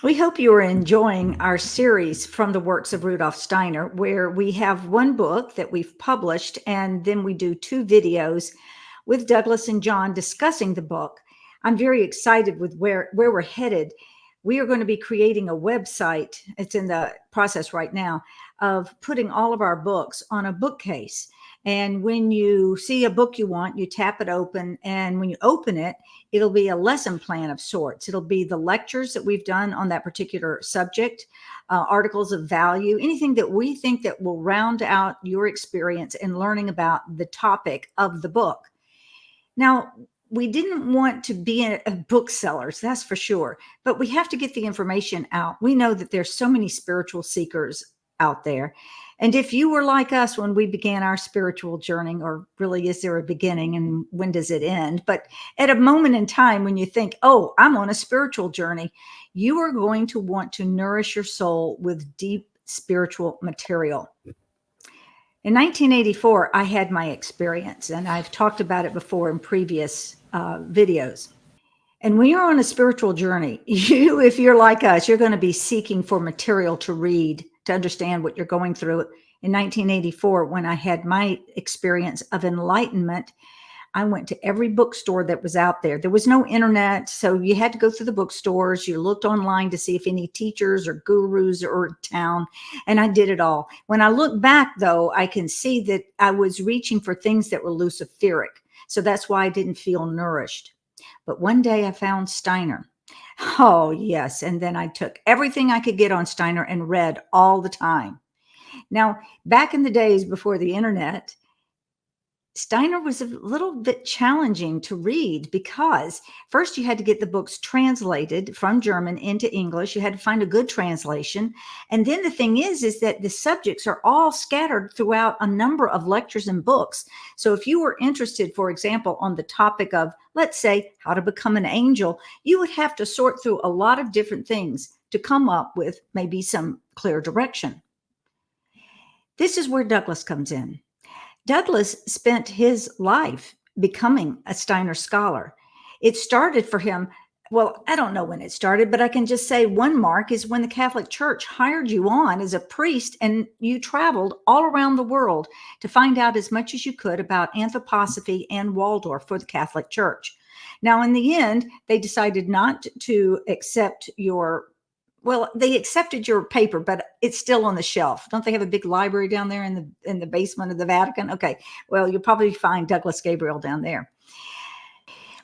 We hope you are enjoying our series from the works of Rudolf Steiner, where we have one book that we've published, and then we do two videos with Douglas and John discussing the book. I'm very excited with where we're headed. We are going to be creating a website. It's in the process right now of putting all of our books on a bookcase. And when you see a book you want, you tap it open. And when you open it, it'll be a lesson plan of sorts. It'll be the lectures that we've done on that particular subject, articles of value, anything that we think that will round out your experience in learning about the topic of the book. Now, we didn't want to be a booksellers, that's for sure, but we have to get the information out. We know that there's so many spiritual seekers out there. And if you were like us when we began our spiritual journey, or really is there a beginning and when does it end? But at a moment in time when you think, oh, I'm on a spiritual journey, you are going to want to nourish your soul with deep spiritual material. In 1984, I had my experience, and I've talked about it before in previous videos. And when you're on a spiritual journey, if you're like us, you're going to be seeking for material to read to understand what you're going through. In 1984, when I had my experience of enlightenment, I went to every bookstore that was out there. There was no internet, so you had to go through the bookstores. You looked online to see if any teachers or gurus are in town, and I did it all. When I look back, though, I can see that I was reaching for things that were Luciferic, so that's why I didn't feel nourished. But one day I found Steiner. Oh, yes, and then I took everything I could get on Steiner and read all the time. Now, back in the days before the internet, Steiner was a little bit challenging to read because first you had to get the books translated from German into English. You had to find a good translation. And then the thing is that the subjects are all scattered throughout a number of lectures and books. So if you were interested, for example, on the topic of, let's say, how to become an angel, you would have to sort through a lot of different things to come up with maybe some clear direction. This is where Douglas comes in. Douglas spent his life becoming a Steiner scholar. It started for him, well, I don't know when it started, but I can just say one mark is when the Catholic Church hired you on as a priest and you traveled all around the world to find out as much as you could about anthroposophy and Waldorf for the Catholic Church. Now, in the end, they decided not to accept they accepted your paper, but it's still on the shelf. Don't they have a big library down there in the basement of the Vatican? Okay, well, you'll probably find Douglas Gabriel down there.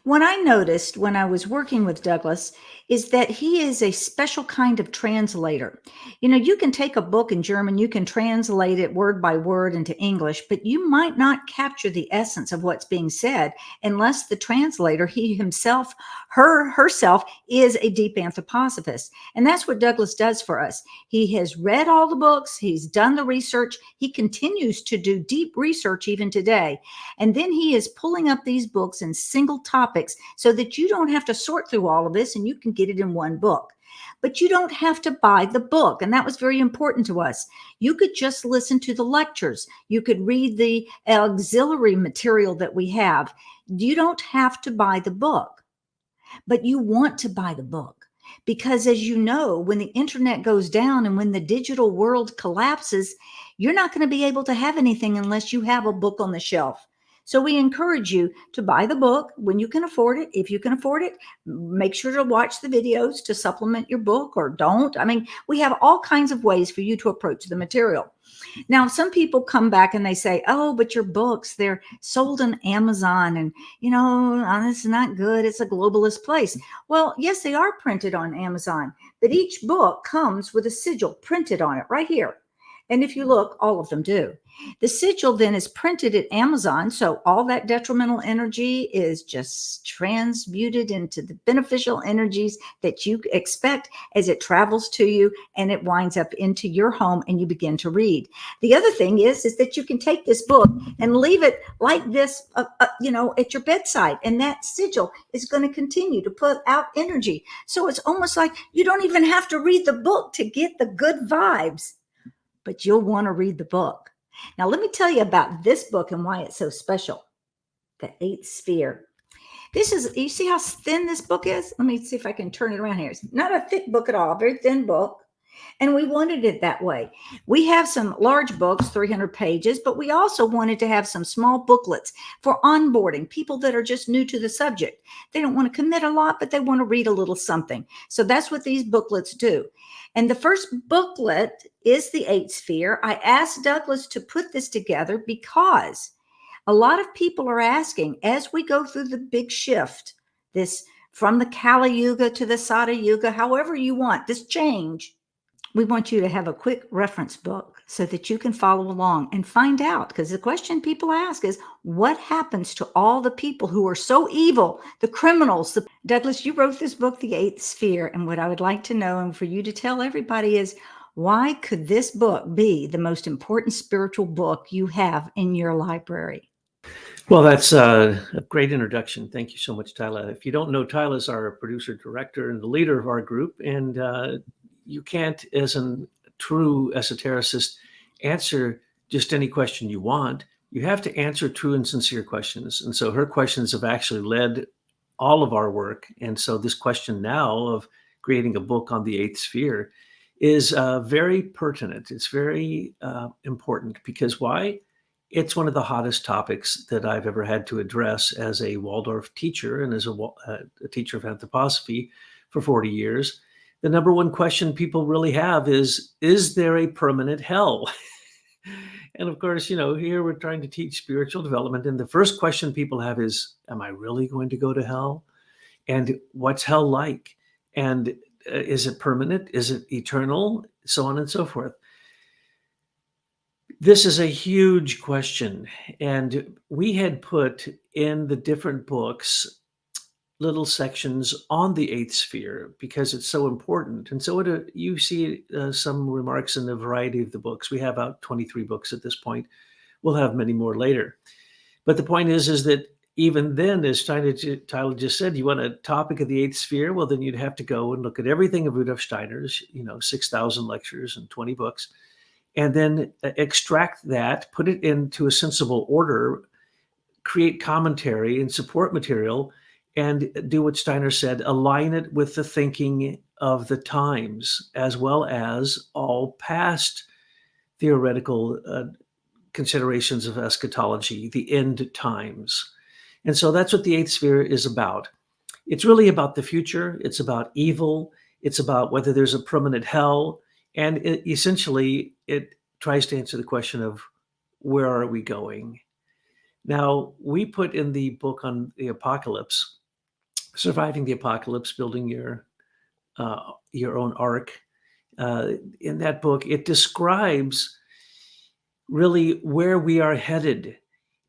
What I noticed when I was working with Douglas is that he is a special kind of translator. You know, you can take a book in German, you can translate it word by word into English, but you might not capture the essence of what's being said unless the translator, he himself, herself, is a deep anthroposophist. And that's what Douglas does for us. He has read all the books, he's done the research, he continues to do deep research even today. And then he is pulling up these books in single topics so that you don't have to sort through all of this and you can get it in one book. But you don't have to buy the book. And that was very important to us. You could just listen to the lectures. You could read the auxiliary material that we have. You don't have to buy the book, but you want to buy the book. Because as you know, when the internet goes down and when the digital world collapses, you're not going to be able to have anything unless you have a book on the shelf. So we encourage you to buy the book when you can afford it. If you can afford it, make sure to watch the videos to supplement your book, or don't. I mean, we have all kinds of ways for you to approach the material. Now, some people come back and they say, oh, but your books, they're sold on Amazon and, this is not good. It's a globalist place. Well, yes, they are printed on Amazon, but each book comes with a sigil printed on it right here. And if you look, all of them do. The sigil then is printed at Amazon, so all that detrimental energy is just transmuted into the beneficial energies that you expect as it travels to you, and it winds up into your home and you begin to read. The other thing is that you can take this book and leave it like this, at your bedside, and that sigil is going to continue to put out energy. So it's almost like you don't even have to read the book to get the good vibes, but you'll want to read the book. Now, let me tell you about this book and why it's so special. The Eighth Sphere. This is, you see how thin this book is? Let me see if I can turn it around here. It's not a thick book at all, very thin book. And we wanted it that way. We have some large books, 300 pages, but we also wanted to have some small booklets for onboarding people that are just new to the subject. They don't want to commit a lot, but they want to read a little something. So that's what these booklets do. And the first booklet is the Eighth Sphere. I asked Douglas to put this together because a lot of people are asking, as we go through the big shift, this from the Kali Yuga to the Sada Yuga, however you want, this change, we want you to have a quick reference book so that you can follow along and find out. Because the question people ask is, what happens to all the people who are so evil, the criminals? Douglas, you wrote this book, The Eighth Sphere. And what I would like to know, and for you to tell everybody, is why could this book be the most important spiritual book you have in your library? Well, that's a great introduction. Thank you so much, Tyla. If you don't know, Tyla's our producer, director, and the leader of our group. And you can't, as a true esotericist, answer just any question you want. You have to answer true and sincere questions. And so her questions have actually led all of our work. And so this question now of creating a book on the Eighth Sphere is very pertinent. It's very important because why? It's one of the hottest topics that I've ever had to address as a Waldorf teacher and as a teacher of anthroposophy for 40 years. The number one question people really have is there a permanent hell? And of course, here we're trying to teach spiritual development. And the first question people have is, am I really going to go to hell? And what's hell like? And is it permanent? Is it eternal? So on and so forth. This is a huge question. And we had put in the different books little sections on the Eighth Sphere because it's so important. And so you see some remarks in a variety of the books. We have about 23 books at this point. We'll have many more later. But the point is that even then, as Tyler just said, you want a topic of the Eighth Sphere, well, then you'd have to go and look at everything of Rudolf Steiner's, 6,000 lectures and 20 books, and then extract that, put it into a sensible order, create commentary and support material, and do what Steiner said, align it with the thinking of the times, as well as all past theoretical considerations of eschatology, the end times. And so that's what the Eighth Sphere is about. It's really about the future. It's about evil. It's about whether there's a permanent hell. And essentially, it tries to answer the question of where are we going? Now, we put in the book on the apocalypse, Surviving the Apocalypse, Building Your Own Ark. In that book, it describes really where we are headed.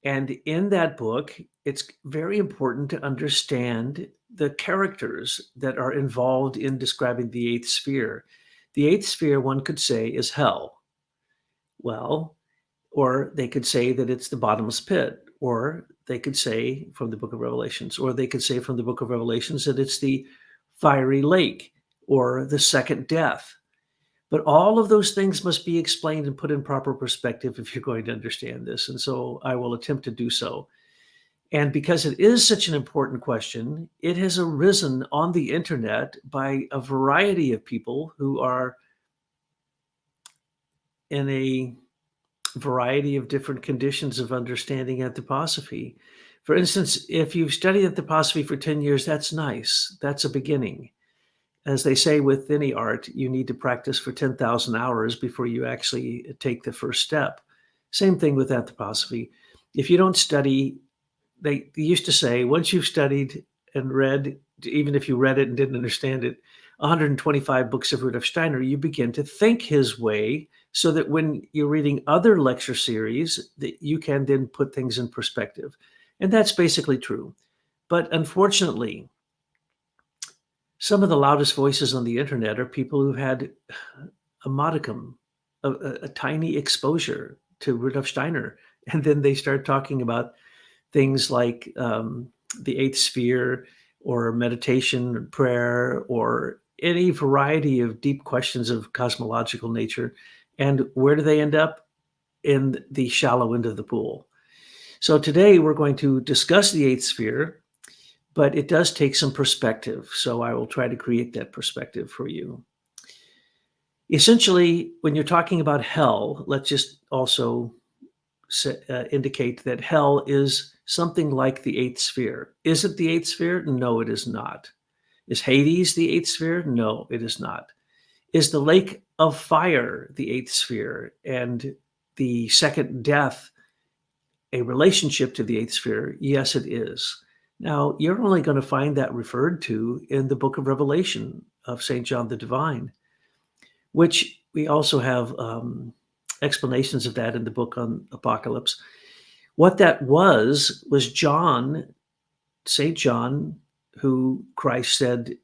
And in that book, it's very important to understand the characters that are involved in describing the Eighth Sphere. The Eighth Sphere, one could say, is hell. Well, or they could say that it's the bottomless pit, or they could say from the book of Revelations, or they could say from the book of Revelations that it's the fiery lake or the second death. But all of those things must be explained and put in proper perspective if you're going to understand this. And so I will attempt to do so. And because it is such an important question, it has arisen on the internet by a variety of people who are in a variety of different conditions of understanding anthroposophy. For instance, if you've studied anthroposophy for 10 years, that's nice. That's a beginning. As they say with any art, you need to practice for 10,000 hours before you actually take the first step. Same thing with anthroposophy. If you don't study, they used to say, once you've studied and read, even if you read it and didn't understand it, 125 books of Rudolf Steiner, you begin to think his way so that when you're reading other lecture series, that you can then put things in perspective. And that's basically true. But unfortunately, some of the loudest voices on the internet are people who've had a modicum, a tiny exposure to Rudolf Steiner. And then they start talking about things like the Eighth Sphere or meditation or prayer or any variety of deep questions of cosmological nature. And where do they end up? In the shallow end of the pool. So today we're going to discuss the Eighth Sphere, but it does take some perspective. So I will try to create that perspective for you. Essentially, when you're talking about hell, let's just also indicate that hell is something like the eighth sphere. Is it the eighth sphere? No, it is not. Is Hades the eighth sphere? No, it is not. Is the lake of fire the eighth sphere and the second death a relationship to the eighth sphere? Yes, it is. Now, you're only going to find that referred to in the book of Revelation of St. John the Divine, which we also have explanations of that in the book on Apocalypse. What that was John, St. John, who Christ said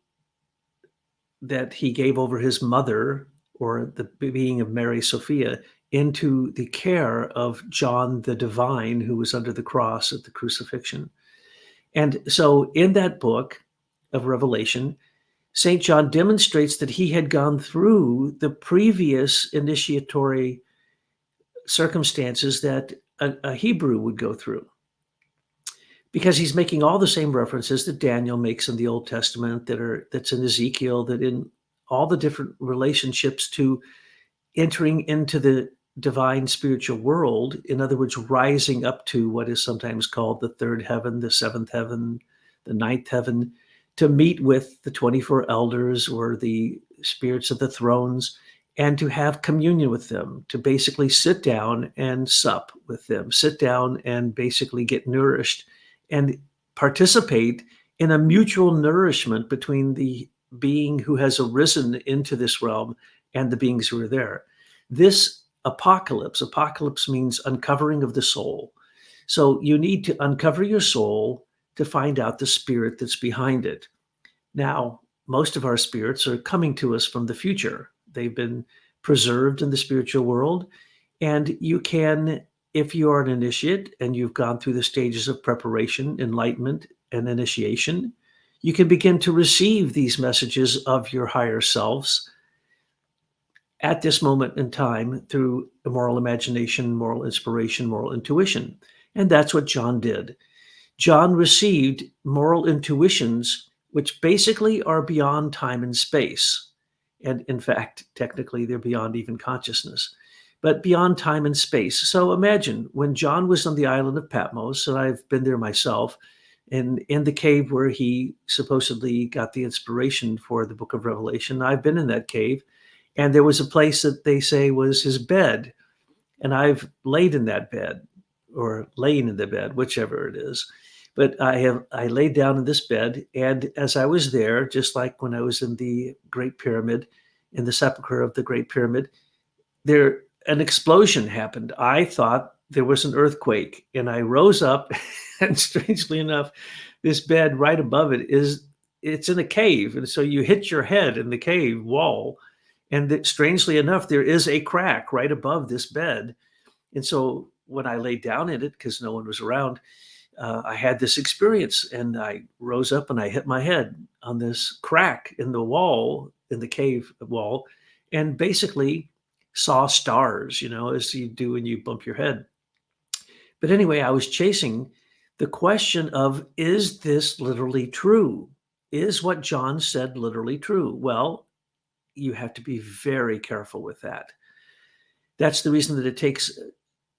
that he gave over his mother, or the being of Mary Sophia, into the care of John the Divine, who was under the cross at the crucifixion. And so in that book of Revelation, St. John demonstrates that he had gone through the previous initiatory circumstances that a Hebrew would go through, because he's making all the same references that Daniel makes in the Old Testament, that's in Ezekiel, that in all the different relationships to entering into the divine spiritual world. In other words, rising up to what is sometimes called the third heaven, the seventh heaven, the ninth heaven, to meet with the 24 elders or the spirits of the thrones, and to have communion with them, to basically sit down and sup with them, sit down and basically get nourished and participate in a mutual nourishment between the being who has arisen into this realm and the beings who are there. This apocalypse means uncovering of the soul. So you need to uncover your soul to find out the spirit that's behind it. Now, most of our spirits are coming to us from the future. They've been preserved in the spiritual world, and you can, if you are an initiate and you've gone through the stages of preparation, enlightenment, and initiation, you can begin to receive these messages of your higher selves at this moment in time through moral imagination, moral inspiration, moral intuition. And that's what John did. John received moral intuitions, which basically are beyond time and space. And in fact, technically, they're beyond even consciousness, but beyond time and space. So imagine when John was on the island of Patmos, and I've been there myself, and in the cave where he supposedly got the inspiration for the book of Revelation. I've been in that cave, and there was a place that they say was his bed. And I've laid in that bed, or laying in the bed, whichever it is. But I laid down in this bed, and as I was there, just like when I was in the Great Pyramid, in the sepulcher of the Great Pyramid, an explosion happened. I thought there was an earthquake, and I rose up, and strangely enough, this bed right above it's in a cave, and so you hit your head in the cave wall, and strangely enough, there is a crack right above this bed. And so when I laid down in it, because no one was around, I had this experience, and I rose up and I hit my head on this crack in the wall, in the cave wall, and basically saw stars, as you do when you bump your head. But anyway, I was chasing the question of, is this literally true? Is what John said literally true? Well, you have to be very careful with that. That's the reason that it takes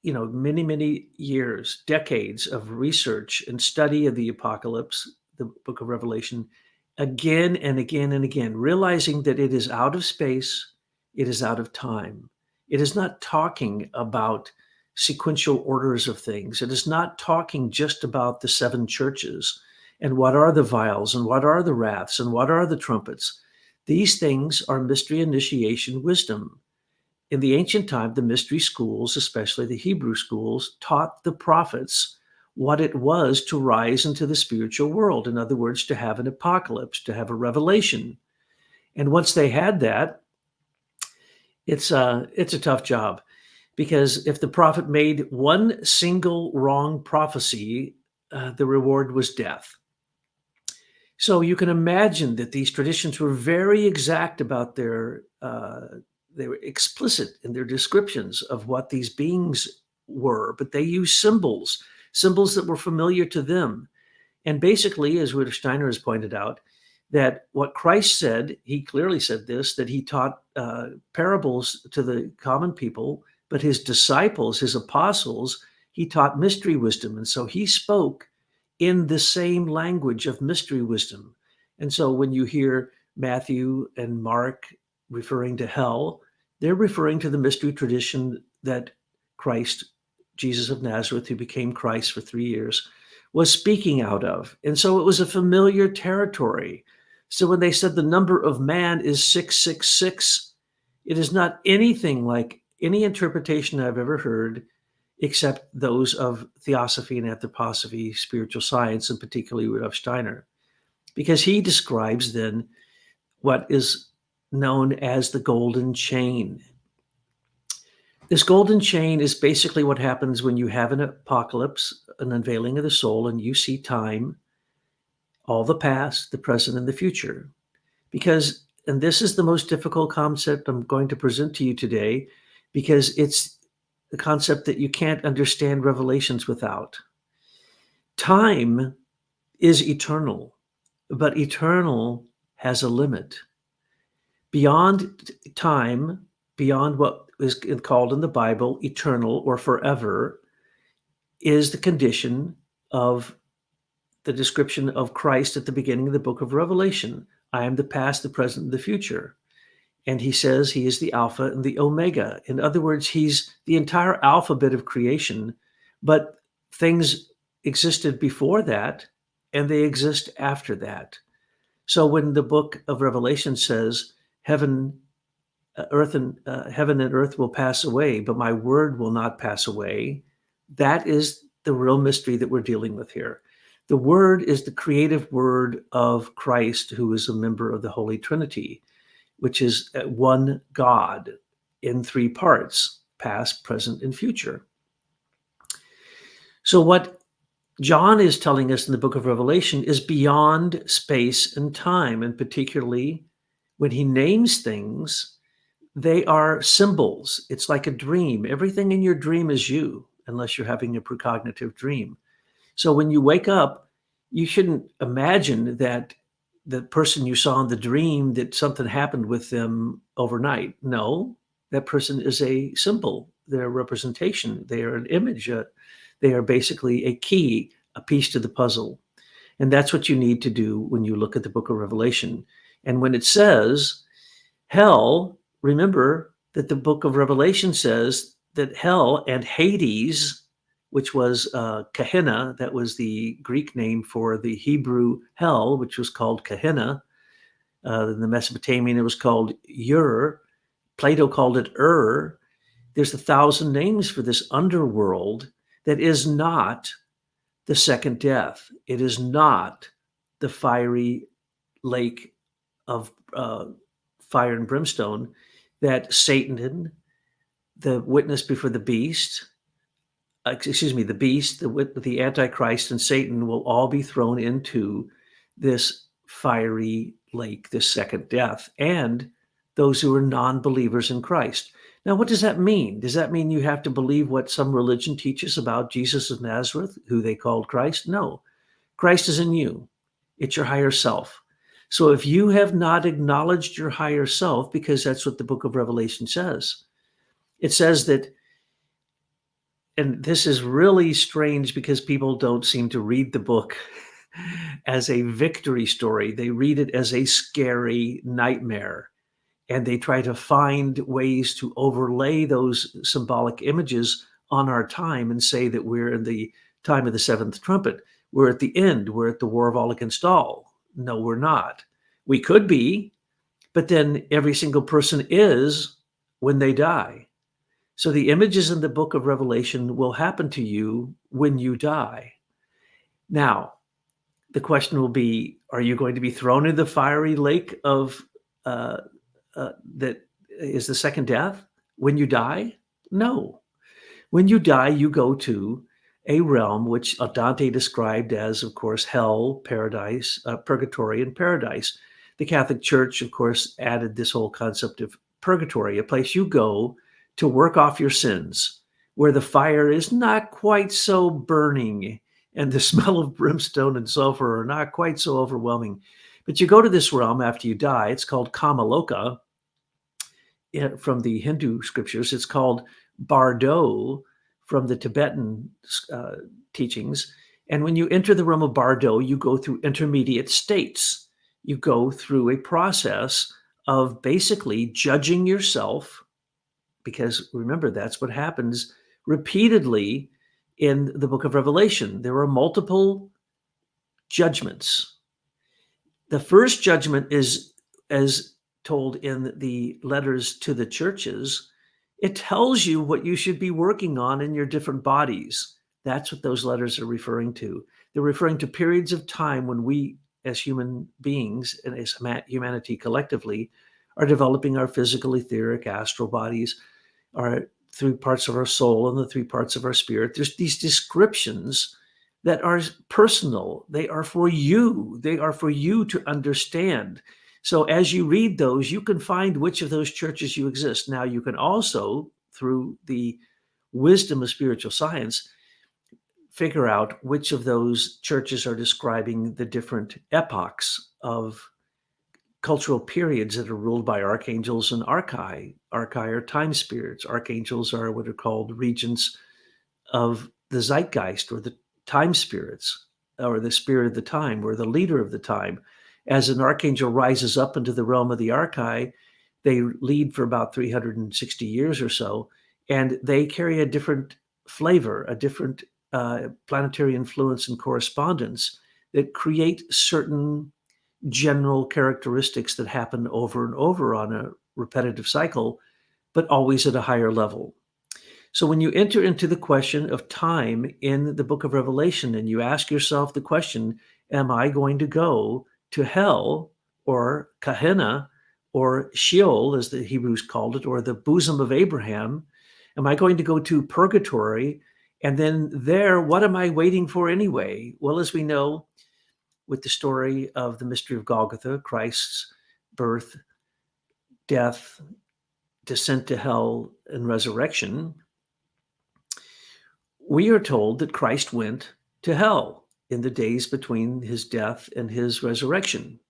many, many years, decades of research and study of the apocalypse, the book of Revelation, again and again and again, realizing that it is out of space, it is out of time. It is not talking about sequential orders of things. It is not talking just about the seven churches and what are the vials and what are the wraths and what are the trumpets. These things are mystery initiation wisdom. In the ancient time, the mystery schools, especially the Hebrew schools, taught the prophets what it was to rise into the spiritual world. In other words, to have an apocalypse, to have a revelation. And once they had that, it's a tough job, because if the prophet made one single wrong prophecy, the reward was death. So you can imagine that these traditions were very exact about they were explicit in their descriptions of what these beings were, but they used symbols that were familiar to them. And basically, as Rudolf Steiner has pointed out, that what Christ said, he clearly said this, that he taught parables to the common people, but his disciples, his apostles, he taught mystery wisdom. And so he spoke in the same language of mystery wisdom. And so when you hear Matthew and Mark referring to hell, they're referring to the mystery tradition that Christ, Jesus of Nazareth, who became Christ for 3 years, was speaking out of. And so it was a familiar territory. So when they said the number of man is 666, it is not anything like any interpretation I've ever heard, except those of theosophy and anthroposophy, spiritual science, and particularly Rudolf Steiner, because he describes then what is known as the golden chain. This golden chain is basically what happens when you have an apocalypse, an unveiling of the soul, and you see time, all the past, the present, and the future. Because, and this is the most difficult concept I'm going to present to you today, because it's the concept that you can't understand Revelations without. Time is eternal, but eternal has a limit. Beyond time, beyond what is called in the Bible eternal or forever, is the condition of the description of Christ at the beginning of the book of Revelation. I am the past, the present, and the future. And he says he is the Alpha and the Omega. In other words, he's the entire alphabet of creation, but things existed before that and they exist after that. So when the book of Revelation says heaven and earth will pass away, but my word will not pass away, that is the real mystery that we're dealing with here. The word is the creative word of Christ, who is a member of the Holy Trinity, which is one God in three parts, past, present, and future. So what John is telling us in the book of Revelation is beyond space and time, and particularly when he names things, they are symbols. It's like a dream. Everything in your dream is you, unless you're having a precognitive dream. So when you wake up, you shouldn't imagine that the person you saw in the dream, that something happened with them overnight. No, that person is a symbol. They're a representation. They are an image. They are basically a key, a piece to the puzzle. And that's what you need to do when you look at the book of Revelation. And when it says hell, remember that the book of Revelation says that hell and Hades, which was Gehenna, that was the Greek name for the Hebrew hell, which was called Gehenna. In the Mesopotamian, it was called Ur. Plato called it Ur. There's 1,000 names for this underworld that is not the second death. It is not the fiery lake of fire and brimstone that Satan, the witness before the beast, the beast, the Antichrist, and Satan will all be thrown into this fiery lake, this second death, and those who are non-believers in Christ. Now, what does that mean? Does that mean you have to believe what some religion teaches about Jesus of Nazareth, who they called Christ? No. Christ is in you. It's your higher self. So if you have not acknowledged your higher self, because that's what the book of Revelation says, it says that, and this is really strange because people don't seem to read the book as a victory story. They read it as a scary nightmare, and they try to find ways to overlay those symbolic images on our time and say that we're in the time of the seventh trumpet. We're at the end. We're at the war of all against all. No, we're not. We could be, but then every single person is when they die. So the images in the book of Revelation will happen to you when you die. Now, the question will be, are you going to be thrown in the fiery lake of that is the second death when you die? No. When you die, you go to a realm which Dante described as, of course, hell, paradise, purgatory, and paradise. The Catholic Church, of course, added this whole concept of purgatory, a place you go to work off your sins, where the fire is not quite so burning and the smell of brimstone and sulfur are not quite so overwhelming. But you go to this realm after you die. It's called Kamaloka from the Hindu scriptures. It's called Bardo from the Tibetan teachings. And when you enter the realm of Bardo, you go through intermediate states. You go through a process of basically judging yourself, because remember, that's what happens repeatedly in the book of Revelation. There are multiple judgments. The first judgment is, as told in the letters to the churches, it tells you what you should be working on in your different bodies. That's what those letters are referring to. They're referring to periods of time when we, as human beings and as humanity collectively, are developing our physical, etheric, astral bodies, our 3 parts of our soul and the 3 parts of our spirit. There's these descriptions that are personal. They are for you. They are for you to understand. So as you read those, you can find which of those churches you exist. Now, you can also, through the wisdom of spiritual science, figure out which of those churches are describing the different epochs of cultural periods that are ruled by archangels and archai. Archai are time spirits. Archangels are what are called regents of the zeitgeist, or the time spirits, or the spirit of the time, or the leader of the time. As an archangel rises up into the realm of the archai, they lead for about 360 years or so, and they carry a different flavor, a different planetary influence and correspondence that create certain general characteristics that happen over and over on a repetitive cycle, but always at a higher level. So when you enter into the question of time in the book of Revelation and you ask yourself the question, am I going to go to hell, or Gehenna, or Sheol, as the Hebrews called it, or the bosom of Abraham? Am I going to go to purgatory? And then there, what am I waiting for anyway? Well, as we know, with the story of the mystery of Golgotha, Christ's birth, death, descent to hell, and resurrection, we are told that Christ went to hell in the days between his death and his resurrection.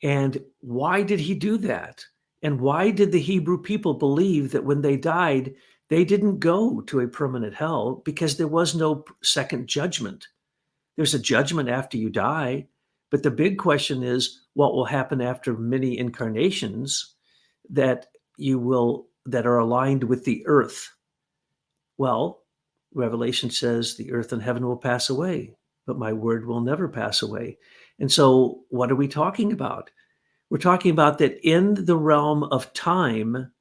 And why did he do that? And why did the Hebrew people believe that when they died, they didn't go to a permanent hell? Because there was no second judgment. There's a judgment after you die, but the big question is what will happen after many incarnations that are aligned with the earth. Well, Revelation says the earth and heaven will pass away, but my word will never pass away. And so what are we talking about? We're talking about that in the realm of time,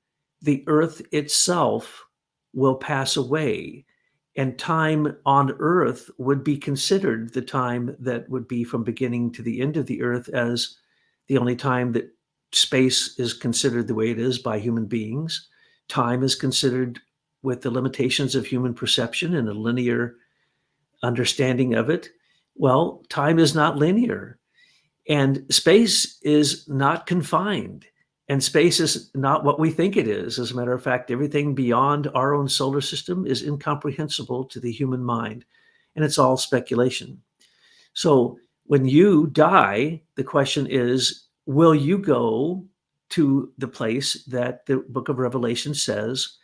the earth itself will pass away. And time on earth would be considered the time that would be from beginning to the end of the earth, as the only time that space is considered the way it is by human beings. Time is considered with the limitations of human perception and a linear understanding of it. Well, time is not linear, and space is not confined. And space is not what we think it is. As a matter of fact, everything beyond our own solar system is incomprehensible to the human mind, and it's all speculation. So when you die, the question is, will you go to the place that the book of Revelation says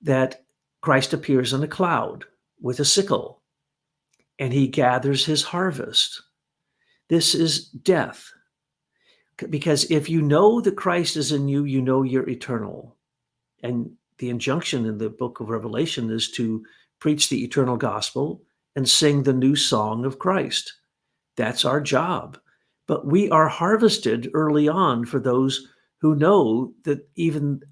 that Christ appears on a cloud with a sickle, and he gathers his harvest? This is death. Because if you know that Christ is in you, you know you're eternal. And the injunction in the book of Revelation is to preach the eternal gospel and sing the new song of Christ. That's our job. But we are harvested early on for those who know that even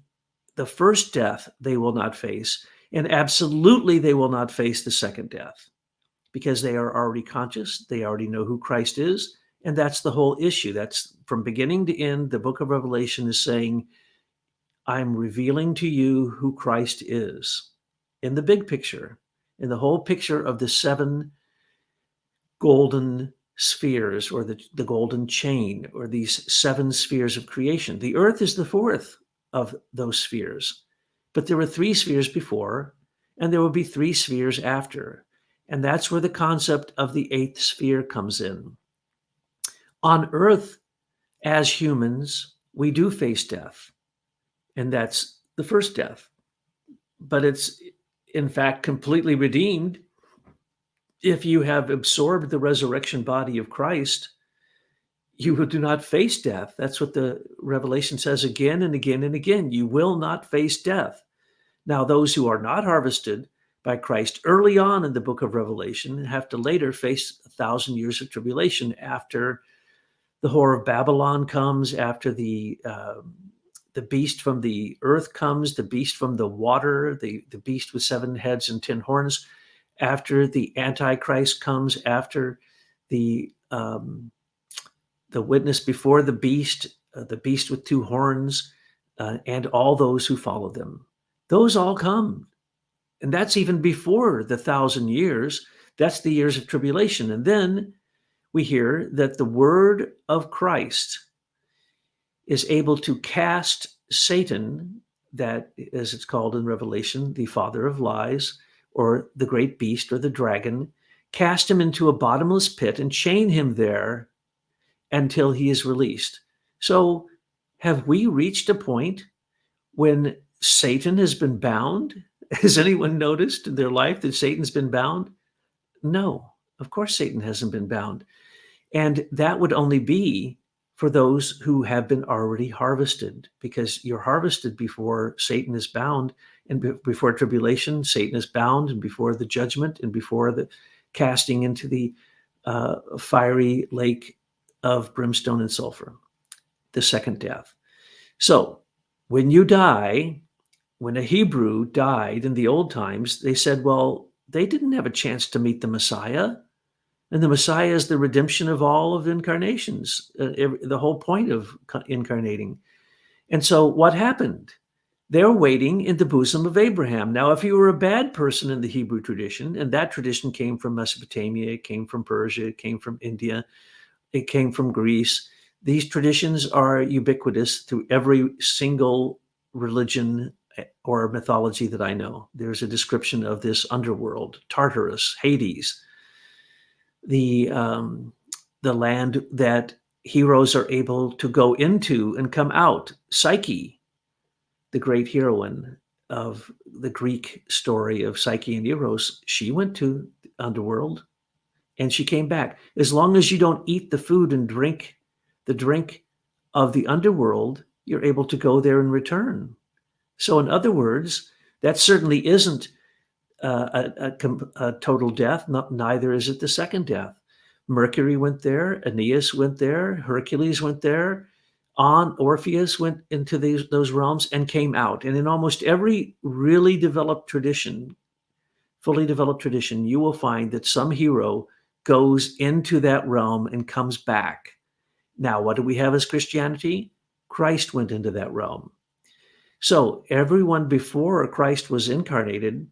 the first death they will not face, and absolutely they will not face the second death, because they are already conscious, they already know who Christ is. And that's the whole issue. That's from beginning to end. The book of Revelation is saying, I'm revealing to you who Christ is in the big picture, in the whole picture of the 7 golden spheres, or the golden chain, or these 7 spheres of creation. The earth is the 4th of those spheres, but there were 3 spheres before, and there will be 3 spheres after. And that's where the concept of the eighth sphere comes in. On earth, as humans, we do face death, and that's the first death. But it's, in fact, completely redeemed if you have absorbed the resurrection body of Christ. You do not face death. That's what the Revelation says again and again and again. You will not face death. Now, those who are not harvested by Christ early on in the book of Revelation have to later face 1,000 years of tribulation after the whore of Babylon comes, after the beast from the earth comes, the beast from the water, the beast with 7 heads and 10 horns, after the Antichrist comes, after the witness before the beast with 2 horns, and all those who follow them. Those all come. And that's even before the 1,000 years. That's the years of tribulation. And then we hear that the word of Christ is able to cast Satan, that, as it's called in Revelation, the father of lies, or the great beast, or the dragon, cast him into a bottomless pit and chain him there until he is released. So have we reached a point when Satan has been bound? Has anyone noticed in their life that Satan's been bound? No, of course Satan hasn't been bound. And that would only be for those who have been already harvested, because you're harvested before Satan is bound, and before tribulation, Satan is bound, and before the judgment, and before the casting into the fiery lake of brimstone and sulfur, the second death. So when you die, when a Hebrew died in the old times, they said, well, they didn't have a chance to meet the Messiah. And the Messiah is the redemption of all of incarnations, the whole point of incarnating. And so what happened? They're waiting in the bosom of Abraham. Now, if you were a bad person in the Hebrew tradition, and that tradition came from Mesopotamia, it came from Persia, it came from India, it came from Greece. These traditions are ubiquitous through every single religion or mythology that I know. There's a description of this underworld, Tartarus, Hades, the land that heroes are able to go into and come out. Psyche, the great heroine of the Greek story of Psyche and Eros, she went to the underworld and she came back. As long as you don't eat the food and drink the drink of the underworld, you're able to go there and return. So in other words, that certainly isn't a total death. Neither is it the second death. Mercury went there, Aeneas went there, Hercules went there, Orpheus went into those realms and came out. And in almost every really developed tradition, fully developed tradition, you will find that some hero goes into that realm and comes back. Now, what do we have as Christianity? Christ went into that realm. So everyone before Christ was incarnated,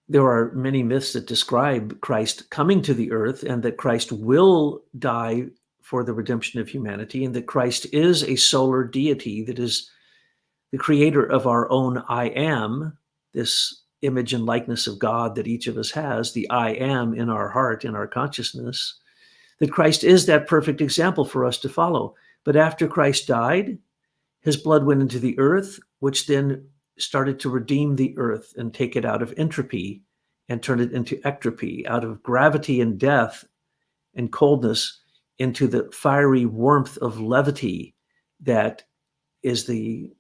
there are many myths that describe Christ coming to the earth, and that Christ will die for the redemption of humanity, and that Christ is a solar deity that is the creator of our own I am, this image and likeness of God that each of us has, the I am in our heart, in our consciousness, that Christ is that perfect example for us to follow. But after Christ died, his blood went into the earth, which then started to redeem the earth and take it out of entropy and turn it into ectropy, out of gravity and death and coldness into the fiery warmth of levity that is the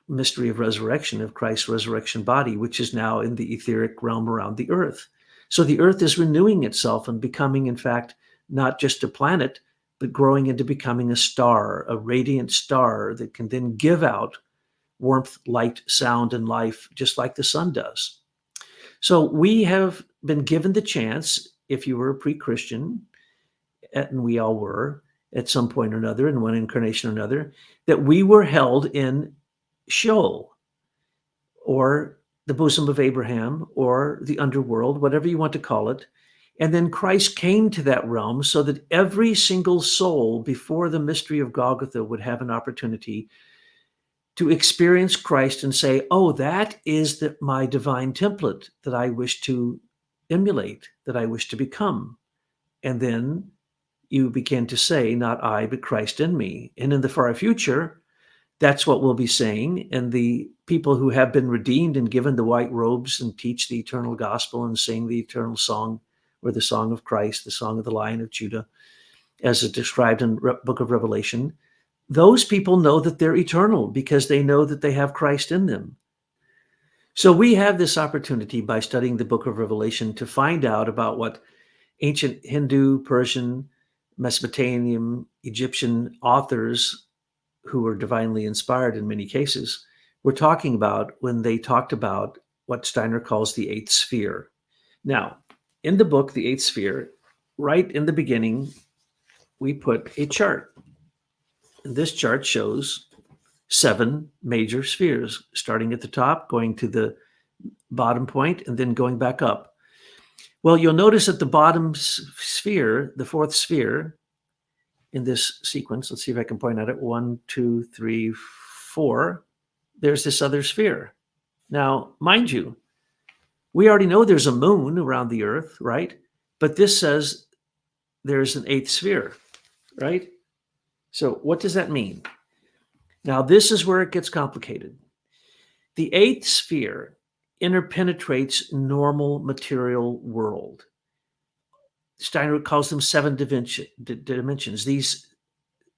mystery of resurrection, of Christ's resurrection body, which is now in the etheric realm around the earth. So the earth is renewing itself and becoming, in fact, not just a planet, but growing into becoming a star, a radiant star that can then give out warmth, light, sound, and life, just like the sun does. So we have been given the chance, if you were a pre-Christian, and we all were at some point or another, in one incarnation or another, that we were held in Sheol, or the bosom of Abraham, or the underworld, whatever you want to call it. And then Christ came to that realm so that every single soul before the mystery of Golgotha would have an opportunity to experience Christ and say, oh, that is my divine template that I wish to emulate, that I wish to become. And then you begin to say, not I, but Christ in me. And in the far future, that's what we'll be saying. And the people who have been redeemed and given the white robes and teach the eternal gospel and sing the eternal song, or the song of Christ, the song of the Lion of Judah, as it described in the book of Revelation, those people know that they're eternal because they know that they have Christ in them. So we have this opportunity by studying the book of Revelation to find out about what ancient Hindu, Persian, Mesopotamian, Egyptian authors, who were divinely inspired in many cases, were talking about when they talked about what Steiner calls the eighth sphere. Now, in the book, The Eighth Sphere, right in the beginning, we put a chart. And this chart shows 7 major spheres, starting at the top, going to the bottom point, and then going back up. Well, you'll notice at the bottom sphere, the 4th sphere in this sequence, let's see if I can point at it, 1, 2, 3, 4, there's this other sphere. Now, mind you, we already know there's a moon around the Earth, right? But this says there's an 8th sphere, right? So what does that mean? Now, this is where it gets complicated. The 8th sphere interpenetrates normal material world. Steiner calls them 7 dimensions. These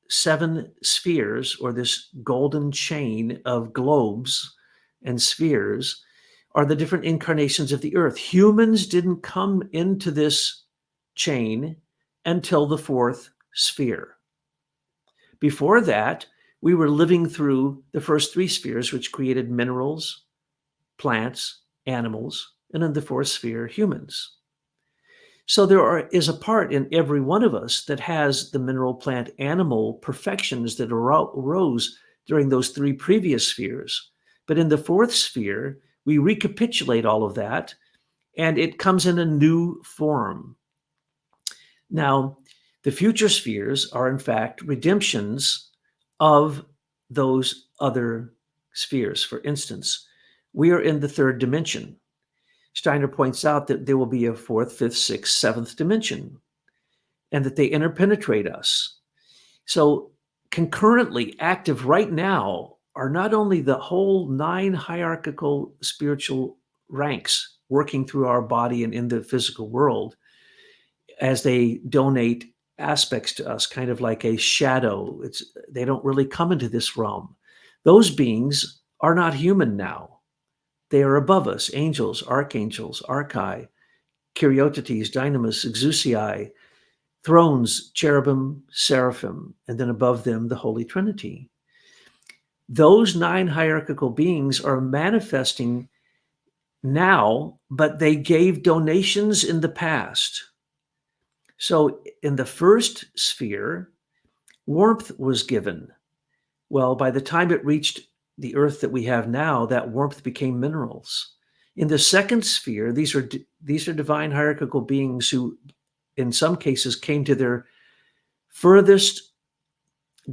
7 spheres, or this golden chain of globes and spheres, are the different incarnations of the earth. Humans didn't come into this chain until the 4th sphere. Before that, we were living through the first 3 spheres, which created minerals, plants, animals, and in the 4th sphere, humans. So there is a part in every one of us that has the mineral, plant, animal perfections that arose during those 3 previous spheres. But in the 4th sphere, we recapitulate all of that, and it comes in a new form. Now, the future spheres are, in fact, redemptions of those other spheres. For instance, we are in the 3rd dimension. Steiner points out that there will be a 4th, 5th, 6th, 7th dimension, and that they interpenetrate us. So concurrently active right now are not only the whole 9 hierarchical spiritual ranks working through our body and in the physical world as they donate aspects to us, kind of like a shadow. They don't really come into this realm. Those beings are not human now. They are above us: angels, archangels, archai, Kyrieutetes, dynamis, exousiai, thrones, cherubim, seraphim, and then above them the Holy Trinity. Those 9 hierarchical beings are manifesting now, but they gave donations in the past. So in the 1st sphere, warmth was given. Well, by the time it reached the earth that we have now, that warmth became minerals. In the 2nd sphere, these are divine hierarchical beings who, in some cases, came to their furthest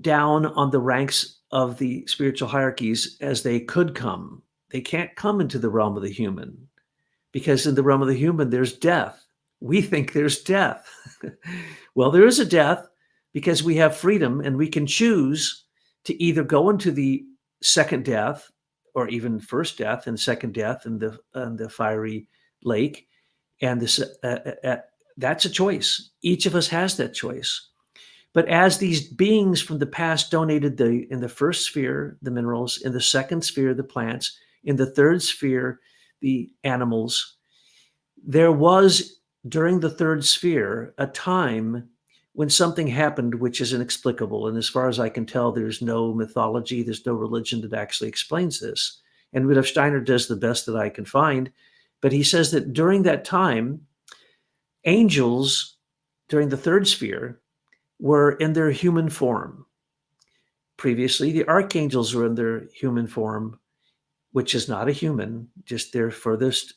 down on the ranks of the spiritual hierarchies as they could come. They can't come into the realm of the human, because in the realm of the human, there's death. We think there's death. Well, there is a death because we have freedom, and we can choose to either go into the 2nd death, or even 1st death and 2nd death in the fiery lake. And that's a choice. Each of us has that choice. But as these beings from the past donated in the 1st sphere, the minerals, in the 2nd sphere, the plants, in the 3rd sphere, the animals, there was, during the 3rd sphere, a time when something happened which is inexplicable. And as far as I can tell, there's no mythology, there's no religion that actually explains this. And Rudolf Steiner does the best that I can find. But he says that during that time, angels, during the 3rd sphere, were in their human form. Previously, the archangels were in their human form, which is not a human, just their furthest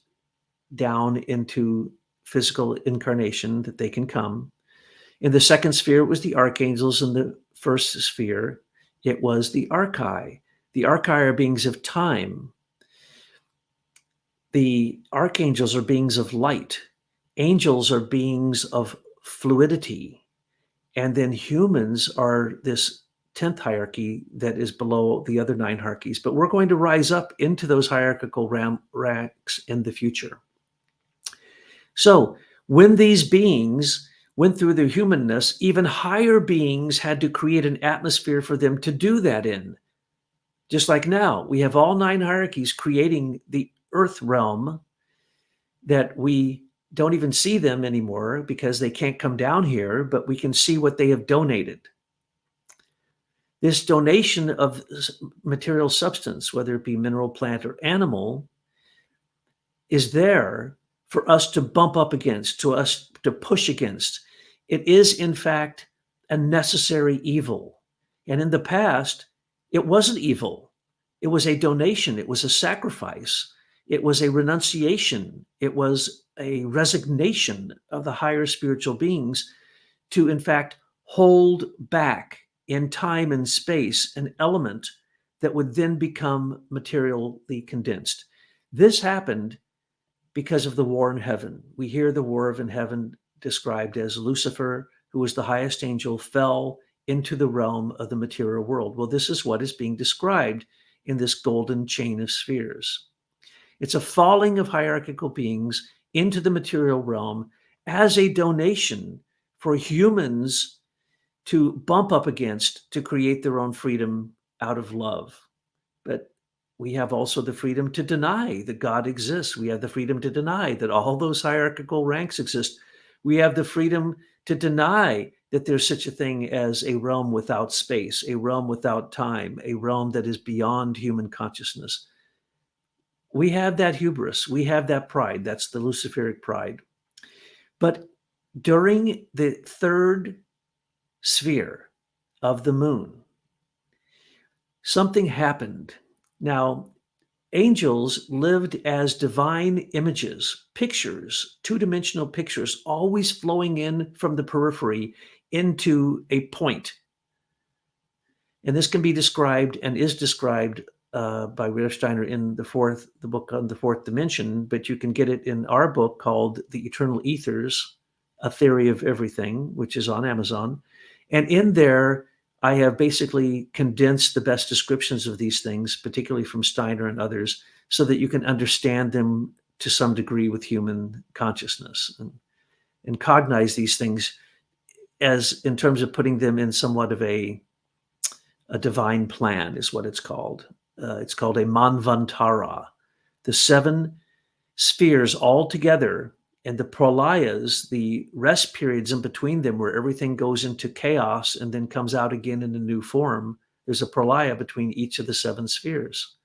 down into physical incarnation that they can come. In the 2nd sphere, it was the archangels. In the 1st sphere, it was the archai. The archai are beings of time. The archangels are beings of light. Angels are beings of fluidity. And then humans are this 10th hierarchy that is below the other 9 hierarchies. But we're going to rise up into those hierarchical ranks in the future. So when these beings went through their humanness, even higher beings had to create an atmosphere for them to do that in. Just like now, we have all 9 hierarchies creating the earth realm that we don't even see them anymore because they can't come down here, but we can see what they have donated. This donation of material substance, whether it be mineral, plant, or animal, is there for us to bump up against, to us to push against. It is, in fact, a necessary evil. And in the past, it wasn't evil. It was a donation. It was a sacrifice. It was a renunciation. It was a resignation of the higher spiritual beings to, in fact, hold back in time and space an element that would then become materially condensed. This happened because of the war in heaven. We hear the war in heaven described as Lucifer, who was the highest angel, fell into the realm of the material world. Well, this is what is being described in this golden chain of spheres. It's a falling of hierarchical beings into the material realm as a donation for humans to bump up against to create their own freedom out of love. But we have also the freedom to deny that God exists. We have the freedom to deny that all those hierarchical ranks exist. We have the freedom to deny that there's such a thing as a realm without space, a realm without time, a realm that is beyond human consciousness. We have that hubris. We have that pride. That's the Luciferic pride. But during the third sphere of the moon, something happened. Now, angels lived as divine images, pictures, two-dimensional pictures, always flowing in from the periphery into a point. And this can be described and is described by Rudolf Steiner in the book on the fourth dimension, but you can get it in our book called The Eternal Ethers, A Theory of Everything, which is on Amazon. And in there, I have basically condensed the best descriptions of these things, particularly from Steiner and others, so that you can understand them to some degree with human consciousness and cognize these things as in terms of putting them in somewhat of a divine plan is what it's called. It's called a manvantara. The 7 spheres all together, and the pralayas, the rest periods in between them where everything goes into chaos and then comes out again in a new form. There's a pralaya between each of the 7 spheres.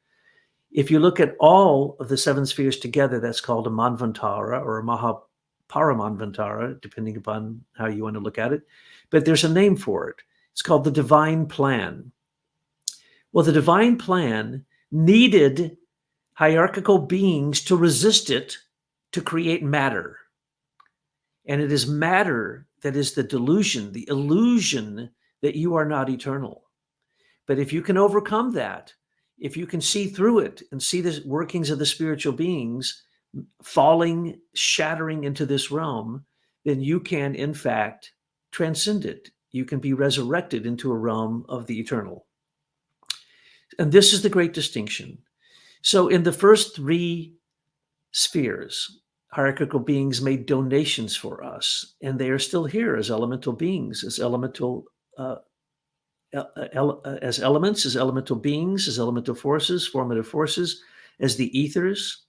If you look at all of the 7 spheres together, that's called a manvantara or a mahaparamanvantara, depending upon how you want to look at it. But there's a name for it. It's called the divine plan. Well, the divine plan needed hierarchical beings to resist it to create matter. And it is matter that is the delusion, the illusion that you are not eternal. But if you can overcome that, if you can see through it and see the workings of the spiritual beings falling, shattering into this realm, then you can, in fact, transcend it. You can be resurrected into a realm of the eternal. And this is the great distinction. So in the first 3 spheres, hierarchical beings made donations for us, and they are still here as elemental beings, as elemental as elements, as elemental beings, as elemental forces, formative forces, as the ethers.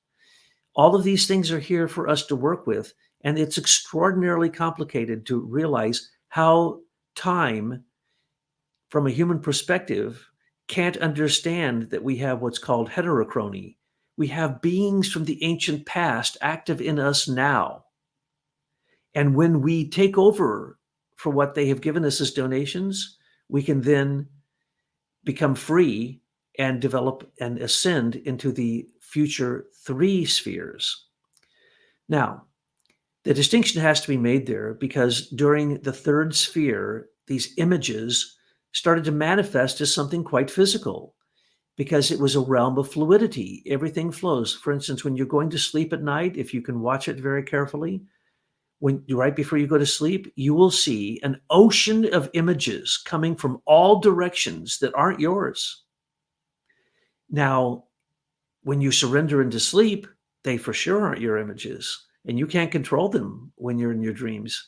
All of these things are here for us to work with, and it's extraordinarily complicated to realize how time, from a human perspective, can't understand that we have what's called heterochrony. We have beings from the ancient past active in us now. And when we take over for what they have given us as donations, we can then become free and develop and ascend into the future 3 spheres. Now, the distinction has to be made there because during the 3rd sphere, these images started to manifest as something quite physical because it was a realm of fluidity. Everything flows. For instance, when you're going to sleep at night, if you can watch it very carefully, right before you go to sleep, you will see an ocean of images coming from all directions that aren't yours. Now, when you surrender into sleep, they for sure aren't your images, and you can't control them when you're in your dreams.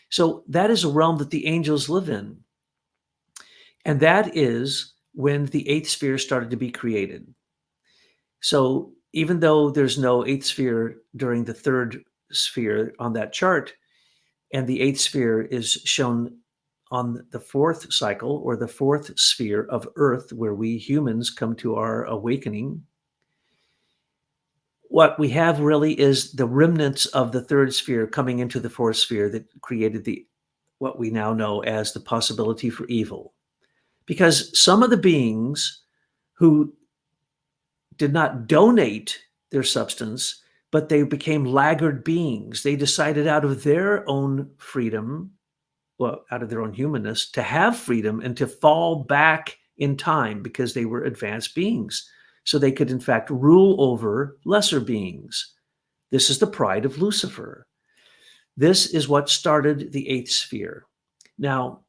So that is a realm that the angels live in. And that is when the eighth sphere started to be created. So even though there's no eighth sphere during the third sphere on that chart, and the eighth sphere is shown on the fourth cycle or the fourth sphere of Earth, where we humans come to our awakening, what we have really is the remnants of the third sphere coming into the fourth sphere that created what we now know as the possibility for evil. Because some of the beings who did not donate their substance, but they became laggard beings. They decided out of their own freedom, well, out of their own humanness, to have freedom and to fall back in time because they were advanced beings. So they could, in fact, rule over lesser beings. This is the pride of Lucifer. This is what started the eighth sphere. Now,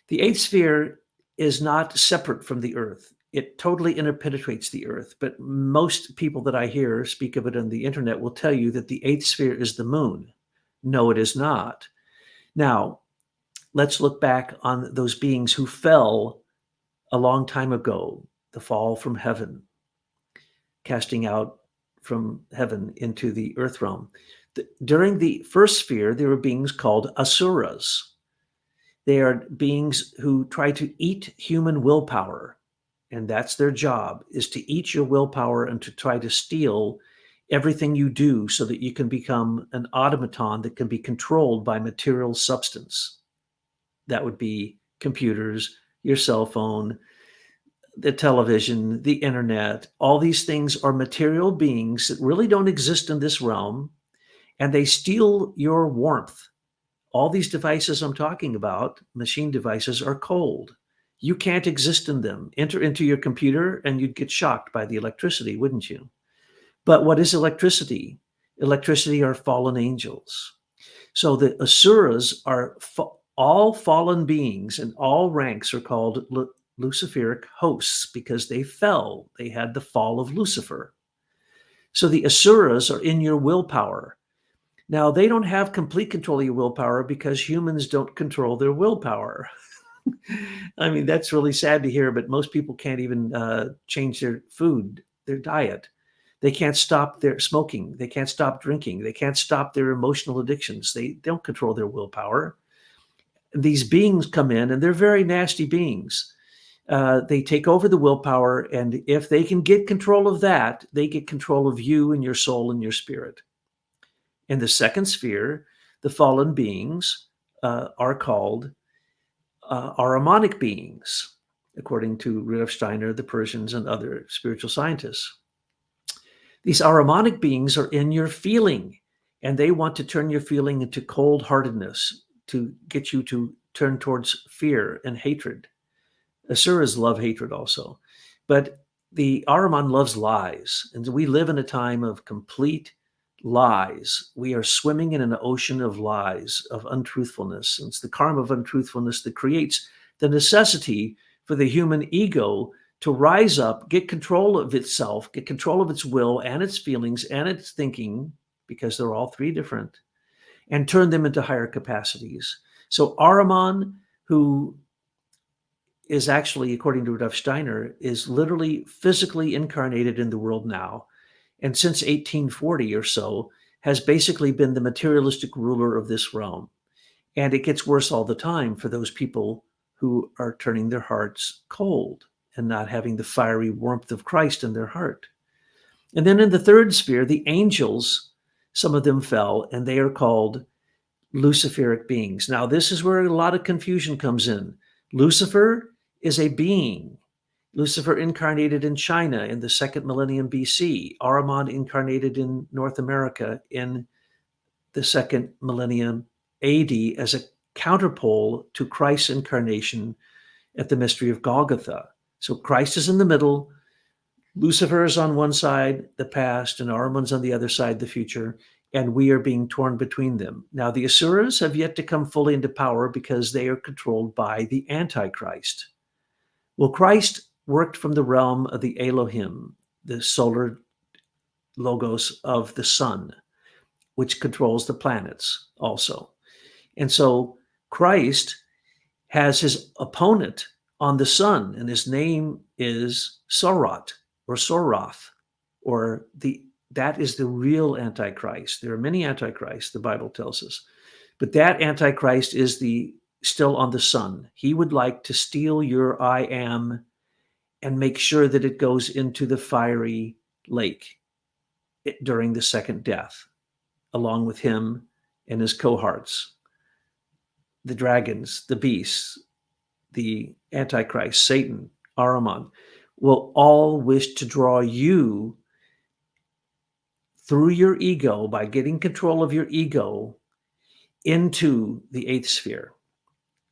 the eighth sphere is not separate from the earth. It totally interpenetrates the earth, but most people that I hear speak of it on the internet will tell you that the eighth sphere is the moon. No, it is not. Now, let's look back on those beings who fell a long time ago, the fall from heaven, casting out from heaven into the earth realm. During the first sphere, there were beings called asuras. They are beings who try to eat human willpower, and that's their job, is to eat your willpower and to try to steal everything you do so that you can become an automaton that can be controlled by material substance. That would be computers, your cell phone, the television, the internet. All these things are material beings that really don't exist in this realm, and they steal your warmth. All these devices I'm talking about, machine devices, are cold. You can't exist in them. Enter into your computer and you'd get shocked by the electricity, wouldn't you? But what is electricity? Electricity are fallen angels. So the asuras are all fallen beings, and all ranks are called Luciferic hosts because they fell. They had the fall of Lucifer. So the asuras are in your willpower. Now, they don't have complete control of your willpower because humans don't control their willpower. I mean, that's really sad to hear, but most people can't even change their food, their diet. They can't stop their smoking. They can't stop drinking. They can't stop their emotional addictions. They don't control their willpower. These beings come in, and they're very nasty beings. They take over the willpower, and if they can get control of that, they get control of you and your soul and your spirit. In the second sphere, the fallen beings are called Ahrimanic beings, according to Rudolf Steiner, the Persians, and other spiritual scientists. These Ahrimanic beings are in your feeling, and they want to turn your feeling into cold-heartedness, to get you to turn towards fear and hatred. Asuras love hatred also. But the Ahriman loves lies, and we live in a time of complete lies. We are swimming in an ocean of lies, of untruthfulness. And it's the karma of untruthfulness that creates the necessity for the human ego to rise up, get control of itself, get control of its will and its feelings and its thinking, because they're all three different, and turn them into higher capacities. So Ahriman, who is actually, according to Rudolf Steiner, is literally physically incarnated in the world now, and since 1840 or so, has basically been the materialistic ruler of this realm. And it gets worse all the time for those people who are turning their hearts cold and not having the fiery warmth of Christ in their heart. And then in the third sphere, the angels, some of them fell, and they are called Luciferic beings. Now, this is where a lot of confusion comes in. Lucifer is a being. Lucifer incarnated in China in the second millennium BC. Ahriman incarnated in North America in the second millennium AD as a counterpole to Christ's incarnation at the mystery of Golgotha. So Christ is in the middle. Lucifer is on one side, the past, and Ahriman's on the other side, the future. and we are being torn between them. Now, the Asuras have yet to come fully into power because they are controlled by the Antichrist. Well, Christ worked from the realm of the Elohim, the solar logos of the sun, which controls the planets also. And so Christ has his opponent on the sun, and his name is Sorat or Soroth, or that is the real Antichrist. There are many Antichrists, the Bible tells us, but that Antichrist is still on the sun. He would like to steal your I am and make sure that it goes into the fiery lake during the second death, along with him and his cohorts, the dragons, the beasts, the Antichrist, Satan, Ahriman, will all wish to draw you through your ego, by getting control of your ego, into the eighth sphere.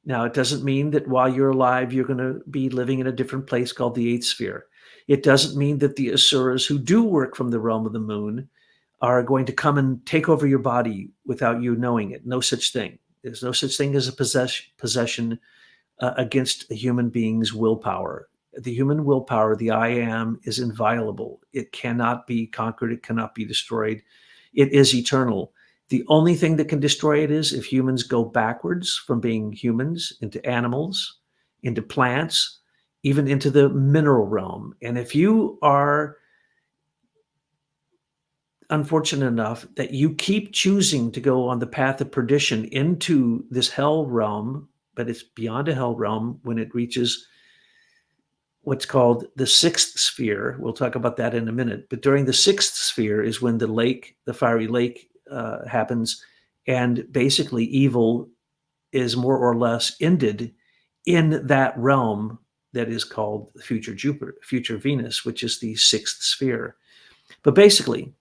Now, it doesn't mean that while you're alive, you're going to be living in a different place called the eighth sphere. It doesn't mean that the Asuras who do work from the realm of the moon are going to come and take over your body without you knowing it. No such thing. There's no such thing as a possession against a human being's willpower. The human willpower, the I am, is inviolable. It cannot be conquered. It cannot be destroyed. It is eternal. The only thing that can destroy it is if humans go backwards from being humans into animals, into plants, even into the mineral realm. And if you are unfortunate enough that you keep choosing to go on the path of perdition into this hell realm, but it's beyond a hell realm when it reaches what's called the sixth sphere. We'll talk about that in a minute. But during the sixth sphere is when the fiery lake happens, and basically evil is more or less ended in that realm that is called future Jupiter, future Venus, which is the sixth sphere. But basically,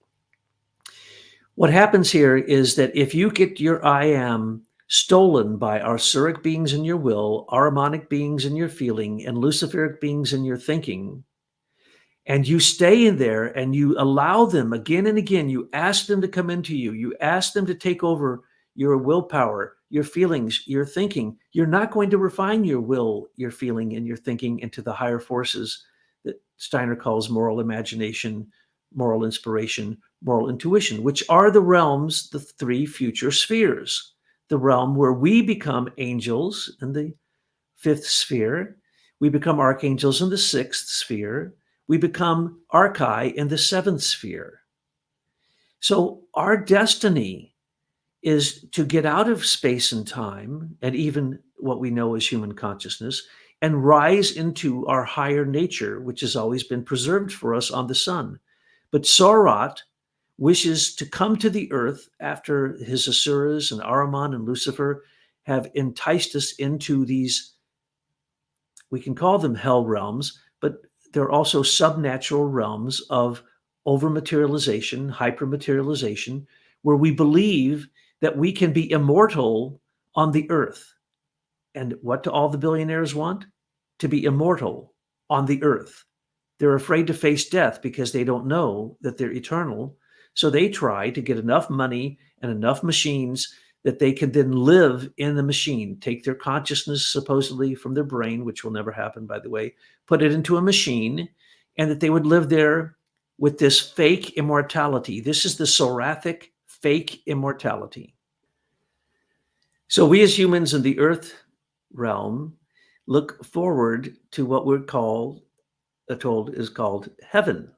what happens here is that if you get your I am stolen by Arsuric beings in your will, Ahrimanic beings in your feeling, and Luciferic beings in your thinking, and you stay in there and you allow them again and again, you ask them to come into you, you ask them to take over your willpower, your feelings, your thinking, you're not going to refine your will, your feeling, and your thinking into the higher forces that Steiner calls moral imagination, moral inspiration, moral intuition, which are the realms, the three future spheres. The realm where we become angels in the fifth sphere, we become archangels in the sixth sphere, we become archai in the seventh sphere. So our destiny is to get out of space and time, and even what we know as human consciousness, and rise into our higher nature, which has always been preserved for us on the sun. But Sorat wishes to come to the earth after his Asuras and Ahriman and Lucifer have enticed us into these, we can call them hell realms, but they're also subnatural realms of overmaterialization, hypermaterialization, where we believe that we can be immortal on the earth. And what do all the billionaires want? To be immortal on the earth. They're afraid to face death because they don't know that they're eternal. So they try to get enough money and enough machines that they can then live in the machine, take their consciousness supposedly from their brain, which will never happen, by the way, put it into a machine, and that they would live there with this fake immortality. This is the Sorathic fake immortality. So we as humans in the earth realm look forward to what we're told is called heaven.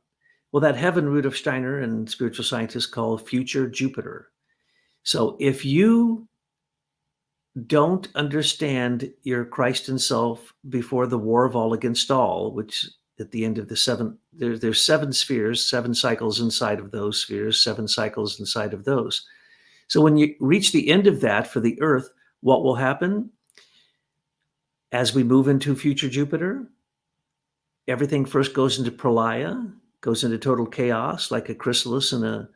Well, that heaven, Rudolf Steiner and spiritual scientists call future Jupiter. So if you don't understand your Christ and self before the war of all against all, which at the end of the there's seven spheres, 7 cycles inside of those spheres, 7 cycles inside of those. So when you reach the end of that for the earth, what will happen? As we move into future Jupiter, everything first goes into pralaya, goes into total chaos, like a chrysalis and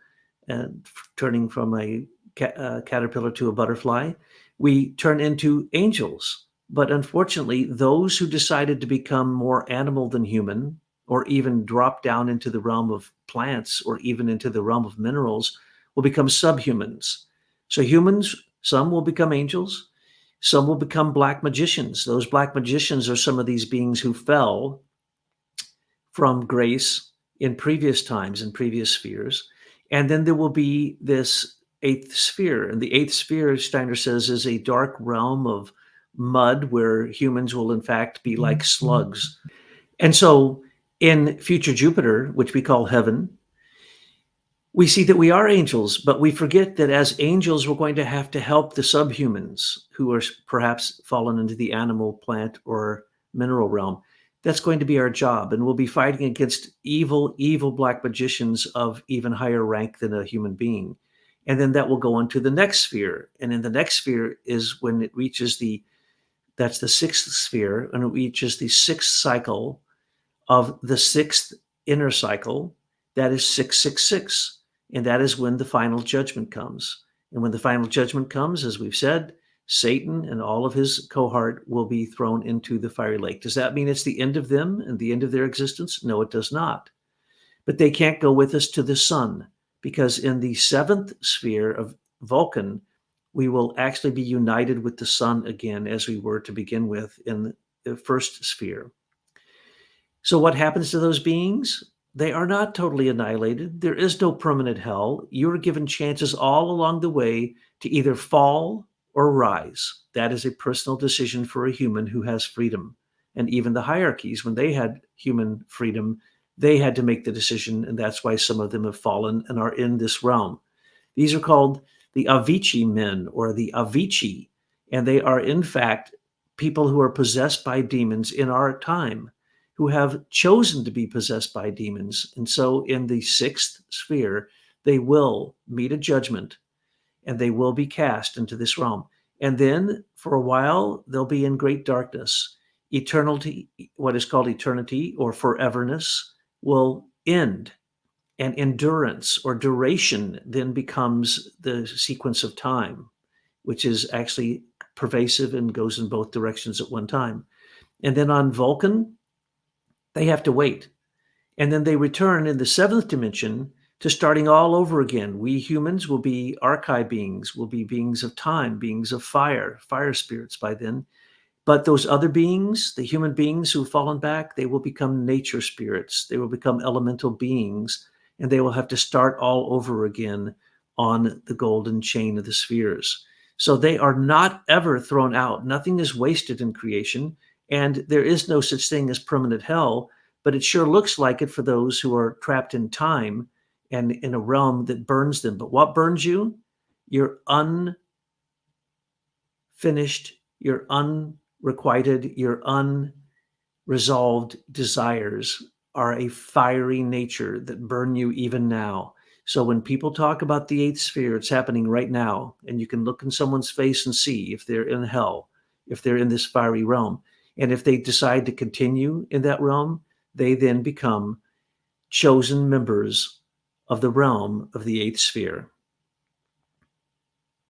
turning from a caterpillar to a butterfly. We turn into angels. But unfortunately, those who decided to become more animal than human, or even drop down into the realm of plants, or even into the realm of minerals, will become subhumans. So humans, some will become angels, some will become black magicians. Those black magicians are some of these beings who fell from grace in previous times, in previous spheres. And then there will be this eighth sphere. And the eighth sphere, Steiner says, is a dark realm of mud where humans will, in fact, be like slugs. And so in future Jupiter, which we call heaven, we see that we are angels, but we forget that as angels, we're going to have to help the subhumans who are perhaps fallen into the animal, plant, or mineral realm. That's going to be our job. And we'll be fighting against evil, evil black magicians of even higher rank than a human being. And then that will go on to the next sphere. And in the next sphere is when it reaches that's the sixth sphere, and it reaches the sixth cycle of the sixth inner cycle. That is 666. And that is when the final judgment comes. And when the final judgment comes, as we've said, Satan and all of his cohort will be thrown into the fiery lake. Does that mean it's the end of them and the end of their existence? No, it does not. But they can't go with us to the sun, because in the seventh sphere of Vulcan, we will actually be united with the sun again, as we were to begin with in the first sphere. So what happens to those beings? They are not totally annihilated. There is no permanent hell. You're given chances all along the way to either fall or rise. That is a personal decision for a human who has freedom. And even the hierarchies, when they had human freedom, they had to make the decision, and that's why some of them have fallen and are in this realm. These are called the Avicii men, or the Avicii, and they are in fact people who are possessed by demons in our time, who have chosen to be possessed by demons. And so in the sixth sphere, they will meet a judgment, and they will be cast into this realm. And then for a while, they'll be in great darkness. Eternity, what is called eternity or foreverness, will end. And endurance or duration then becomes the sequence of time, which is actually pervasive and goes in both directions at one time. And then on Vulcan, they have to wait. And then they return in the seventh dimension to starting all over again. We humans will be archive beings, will be beings of time, beings of fire spirits by then. But those other beings, the human beings who've fallen back, they will become nature spirits. They will become elemental beings, and they will have to start all over again on the golden chain of the spheres. So they are not ever thrown out. Nothing is wasted in creation, and there is no such thing as permanent hell, but it sure looks like it for those who are trapped in time and in a realm that burns them. But what burns you? Your unfinished, your unrequited, your unresolved desires are a fiery nature that burn you even now. So when people talk about the eighth sphere, it's happening right now. And you can look in someone's face and see if they're in hell, if they're in this fiery realm. And if they decide to continue in that realm, they then become chosen members of the realm of the eighth sphere.